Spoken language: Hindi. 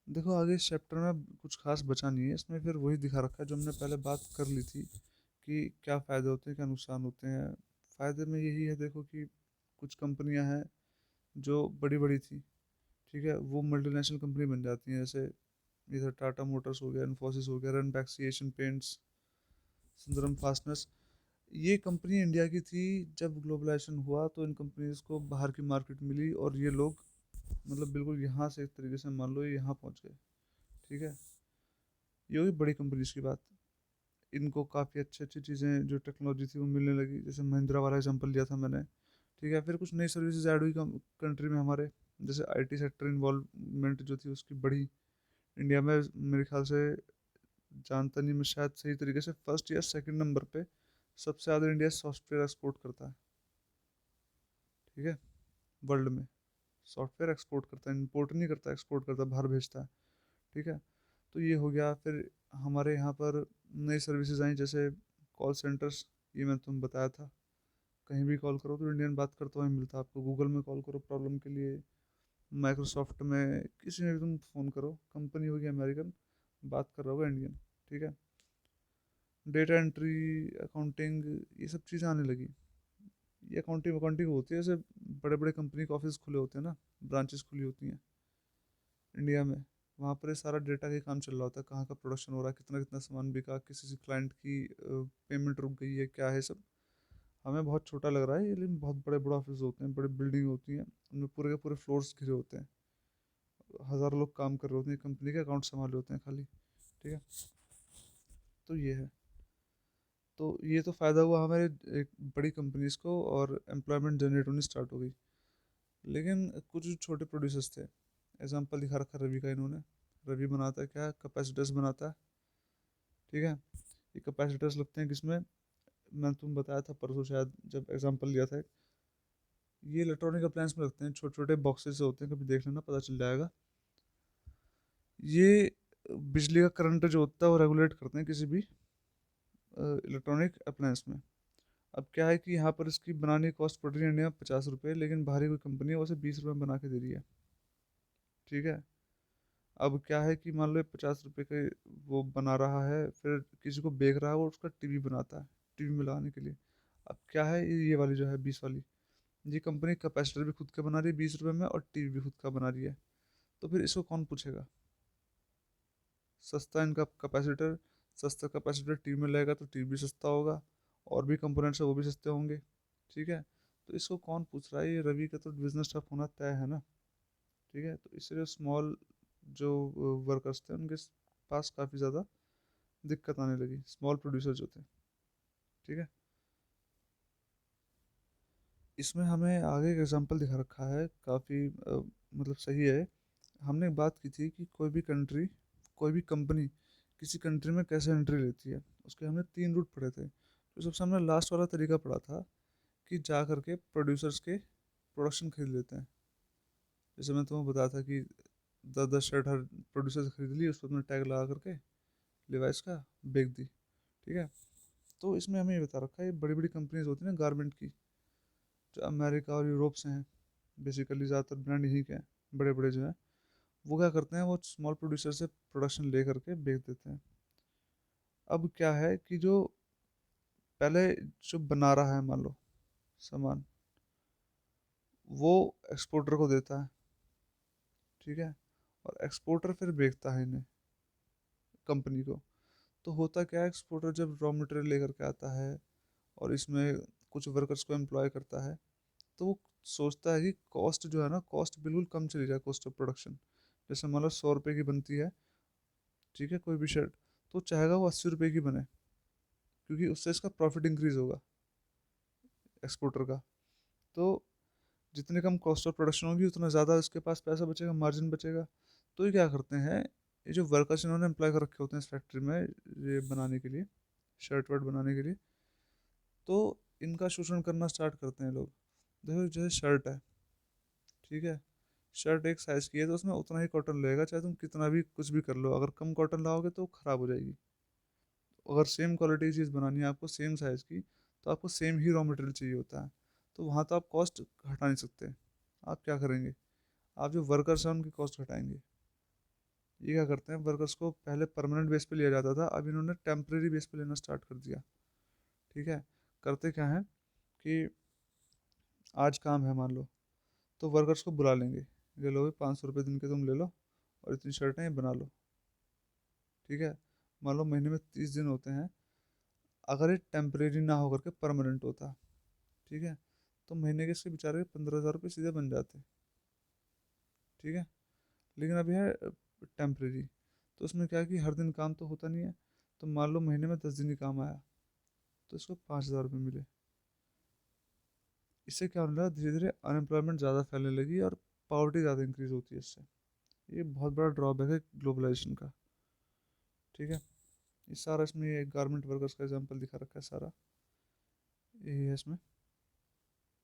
देखो आगे इस चैप्टर में कुछ खास बचा नहीं है, इसमें फिर वही दिखा रखा है जो हमने पहले बात कर ली थी कि क्या फ़ायदे होते हैं क्या नुकसान होते हैं। फ़ायदे में यही है देखो कि कुछ कंपनियां हैं जो बड़ी बड़ी थी, ठीक है, वो मल्टीनेशनल कंपनी बन जाती हैं। जैसे इधर टाटा मोटर्स हो गया, इन्फोसिस हो गया, Ranbaxy, Asian paints, Sundaram fasteners. ये कंपनी इंडिया की थी। जब ग्लोबलाइजेशन हुआ तो इन कंपनीज को बाहर की मार्केट मिली और ये लोग मतलब बिल्कुल यहाँ से एक तरीके से मान लो ये यहाँ पहुँच गए। ठीक है, ये हुई बड़ी कंपनीज की बात। इनको काफ़ी अच्छी अच्छी चीज़ें जो टेक्नोलॉजी थी वो मिलने लगी, जैसे महिंद्रा वाला एग्जांपल लिया था मैंने। ठीक है, फिर कुछ नई सर्विसेज ऐड हुई कंट्री में हमारे, जैसे आईटी सेक्टर इन्वॉल्वमेंट जो थी उसकी बढ़ी इंडिया में। मेरे ख्याल से जानता नहीं मैं, शायद सही तरीके से फर्स्ट या सेकंड नंबर पे सबसे ज़्यादा इंडिया सॉफ्टवेयर एक्सपोर्ट करता है। ठीक है, वर्ल्ड में सॉफ्टवेयर एक्सपोर्ट करता है, इंपोर्ट नहीं करता, एक्सपोर्ट करता है, बाहर भेजता है। ठीक है, तो ये हो गया। फिर हमारे यहाँ पर नई सर्विसेज आई, जैसे कॉल सेंटर्स। ये मैं तुम्हें बताया था, कहीं भी कॉल करो तो इंडियन बात करता हुआ ही मिलता है आपको। गूगल में कॉल करो प्रॉब्लम के लिए, माइक्रोसॉफ्ट में, किसी में भी तुम फ़ोन करो, कंपनी होगी अमेरिकन, बात कर रहा होगा इंडियन। ठीक है, डेटा एंट्री, अकाउंटिंग, ये सब चीज़ें आने लगी। ये अकाउंटिंग अकाउंटिंग होती है, जैसे बड़े बड़े कंपनी के ऑफिस खुले होते हैं ना, ब्रांचेस खुली होती हैं इंडिया में। वहाँ पर ये सारा डेटा का काम चल रहा होता है, कहाँ का प्रोडक्शन हो रहा है, कितना कितना सामान बिका, किसी क्लाइंट की पेमेंट रुक गई है, क्या है सब। हमें बहुत छोटा लग रहा है ये, लेकिन बहुत बड़े बड़े ऑफिस होते हैं, बड़ी बिल्डिंग होती हैं, उनमें पूरे के पूरे फ्लोर्स घिरे होते हैं। हज़ारों लोग काम कर रहे होते हैं, कंपनी के अकाउंट संभाल रहे होते हैं खाली। ठीक है, तो ये है। तो ये तो फ़ायदा हुआ हमारे एक बड़ी कंपनीज को, और एम्प्लॉयमेंट जनरेट होनी स्टार्ट हो गई। लेकिन कुछ जो छोटे प्रोड्यूसर्स थे, एग्जांपल दिखा रखा रवि का इन्होंने। रवि बनाता है क्या, कैपेसिटर्स बनाता है। ठीक है, ये कैपेसिटर्स लगते हैं किसमें, मैं तुम बताया था परसों शायद जब एग्जांपल लिया था। ये इलेक्ट्रॉनिक अप्लायंस में लगते हैं, छोटे छोटे बॉक्सेस होते हैं, कभी देख लेना पता चल जाएगा। ये बिजली का करंट जो होता है वो रेगुलेट करते हैं किसी भी इलेक्ट्रॉनिक अप्लायंस में। अब क्या है कि यहाँ पर इसकी बनाने की कॉस्ट पड़ रही है इंडिया में 50 रुपये, लेकिन बाहरी कोई कंपनी है वो उसे 20 रुपये में बना के दे रही है। ठीक है, अब क्या है कि मान लो 50 रुपये के वो बना रहा है, फिर किसी को बेच रहा है, वो उसका टीवी बनाता है, टीवी में लगाने के लिए। अब क्या है, ये वाली जो है 20 वाली, ये कंपनी कैपेसिटर भी खुद का बना रही है 20 रुपये में, और टीवी भी खुद का बना रही है। तो फिर इसको कौन पूछेगा। सस्ता इनका कैपेसिटर, सस्ता कैपेसिटर टीवी में लगेगा तो टीवी भी सस्ता होगा, और भी कंपोनेंट्स है वो भी सस्ते होंगे। ठीक है, तो इसको कौन पूछ रहा है, ये रवि का तो बिजनेस टफ होना तय है ना। ठीक है, तो इसलिए स्मॉल जो वर्कर्स थे उनके पास काफ़ी ज़्यादा दिक्कत आने लगी, स्मॉल प्रोड्यूसर जो थे। ठीक है, इसमें हमें आगे एक एग्जांपल दिखा रखा है, काफ़ी मतलब सही है। हमने बात की थी कि कोई भी कंट्री, कोई भी कंपनी किसी कंट्री में कैसे एंट्री लेती है, उसके हमने 3 रूट पढ़े थे। तो सबसे हमने लास्ट वाला तरीका पढ़ा था कि जा करके प्रोड्यूसर्स के प्रोडक्शन खरीद लेते हैं। जैसे मैं तुम्हें बताया था कि 10 10 शर्ट हर प्रोड्यूसर से खरीद ली, उसको अपने टैग लगा करके लिवाइस का बेच दी। ठीक है, तो इसमें हमें ये बता रखा है, ये बड़ी बड़ी कंपनीज होती हैं ना गारमेंट की, जो अमेरिका और यूरोप से हैं, बेसिकली ज़्यादातर ब्रांड यहीं के हैं, बड़े बड़े जो हैं। वो क्या करते हैं, वो स्मॉल प्रोड्यूसर से प्रोडक्शन ले करके बेच देते हैं। अब क्या है कि जो पहले जो बना रहा है मान लो सामान, वो एक्सपोर्टर को देता है। ठीक है, और एक्सपोर्टर फिर बेचता है इन्हें, कंपनी को। तो होता क्या है, एक्सपोर्टर जब रॉ मटेरियल लेकर के आता है और इसमें कुछ वर्कर्स को एम्प्लॉय करता है, तो वो सोचता है कि कॉस्ट जो है ना, कॉस्ट बिल्कुल कम चली जाए, कॉस्ट ऑफ प्रोडक्शन। जैसे मान लो 100 रुपये की बनती है, ठीक है, कोई भी शर्ट, तो चाहेगा वो 80 रुपये की बने, क्योंकि उससे इसका प्रॉफिट इंक्रीज होगा एक्सपोर्टर का। तो जितनी कम कॉस्ट ऑफ प्रोडक्शन होगी उतना ज़्यादा इसके पास पैसा बचेगा, मार्जिन बचेगा। तो ये क्या करते हैं, ये जो वर्कर्स इन्होंने एम्प्लॉय कर रखे होते हैं इस फैक्ट्री में ये बनाने के लिए, शर्ट वर्ट बनाने के लिए, तो इनका शोषण करना स्टार्ट करते हैं लोग। देखो जैसे शर्ट है, ठीक है, शर्ट एक साइज़ की है तो उसमें उतना ही कॉटन लगेगा, चाहे तुम कितना भी कुछ भी कर लो, अगर कम कॉटन लाओगे तो ख़राब हो जाएगी। अगर सेम क्वालिटी की चीज़ बनानी है आपको, सेम साइज़ की, तो आपको सेम ही रॉ मटेरियल चाहिए होता है। तो वहाँ तो आप कॉस्ट घटा नहीं सकते। आप क्या करेंगे, आप जो वर्कर्स हैं उनकी कॉस्ट घटाएंगे। ये क्या करते हैं, वर्कर्स को पहले परमानेंट बेस पे लिया जाता था, अब इन्होंने टेम्परेरी बेस पे लेना स्टार्ट कर दिया। ठीक है। करते क्या है कि आज काम है मान लो, तो वर्कर्स को बुला लेंगे, ये लो 500 रुपये दिन के तुम ले लो, और इतनी शर्टें ये बना लो। ठीक है। मान लो महीने में 30 दिन होते हैं, अगर ये टेम्परेरी ना होकर के परमानेंट होता, ठीक है, तो महीने के इसके बेचारे 15,000 रुपये सीधे बन जाते। ठीक है। लेकिन अभी है टेम्परेरी, तो उसमें क्या है कि हर दिन काम तो होता नहीं है, तो मान लो महीने में 10 दिन ही काम आया, तो इसको 5,000 रुपये मिले। इससे क्या होने लगा, धीरे धीरे अनएम्प्लॉयमेंट ज़्यादा फैलने लगी और पॉवर्टी ज़्यादा इंक्रीज होती है इससे। ये बहुत बड़ा ड्रॉबैक है ग्लोबलाइजेशन का। ठीक है। ये सारा इसमें ये गारमेंट वर्कर्स का एग्जांपल दिखा रखा है, सारा यही है इसमें।